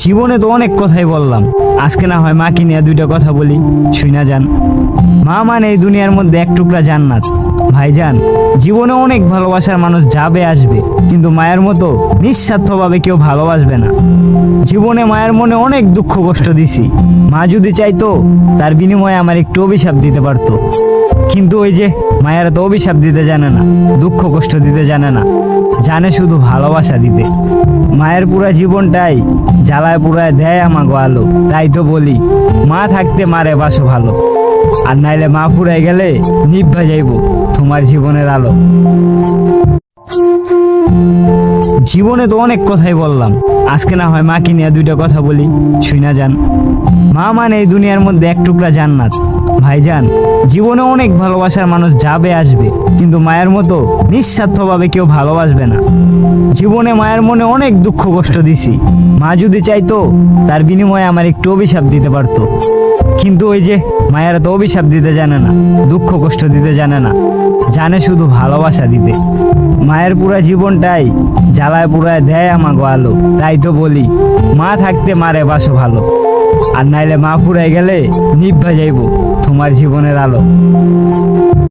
জীবনে তো অনেক কথাই বললাম, আজকে না হয় মাকে নিয়ে দুইটা কথা বলি, শুনা যান। মা মানে এই দুনিয়ার মধ্যে এক টুকরা জান্নাত। ভাইজান, জীবনে অনেক ভালোবাসার মানুষ যাবে আসবে, কিন্তু মায়ের মতো নিঃস্বার্থভাবে কেউ ভালোবাসবে না। জীবনে মায়ের মনে অনেক দুঃখ কষ্ট দিছি, মা যদি চাইতো তার বিনিময়ে আমার একটু অভিশাপ দিতে পারতো, কিন্তু ওই যে মায়েরা তো অভিশাপ দিতে জানে না, দুঃখ কষ্ট দিতে জানে না, জানে শুধু ভালোবাসা দিতে। মায়ের পুরা জীবনটাই জ্বালায় পুরায় দেয় আমাগো আলো, তাই তো বলি মা থাকতে মারে বাসো ভালো, আর নাইলে মা ফুরাই গেলে নিভা যাইব তোমার জীবনের আলো। জীবনে তো অনেক কথাই বললাম, আজকে না হয় মাকে নিয়ে দুইটা কথা বলি, শুনা যান। মা মানে এই দুনিয়ার মধ্যে এক টুকরা জান্নাত। ভাইজান, জীবনে অনেক ভালোবাসার মানুষ যাবে আসবে, কিন্তু মায়ের মতো নিঃস্বার্থভাবে কেউ ভালোবাসবে না। জীবনে মায়ের মনে অনেক দুঃখ কষ্ট দিছি, মা যদি চাইতো তার বিনিময়ে আমার একটু অভিশাপ দিতে পারতো, কিন্তু ওই যে মায়েরা তো অভিশাপ দিতে জানে না, দুঃখ কষ্ট দিতে জানে না, জানে শুধু ভালোবাসা দিতে। মায়ের পুরা জীবনটাই জ্বালায় পুরায় দেয় আমাগো আলো, তাই তো বলি মা থাকতে মারে বাসো ভালো, আর নাইলে মা ফুরাই গেলে নিভা যাইব তোমার জীবনের আলো।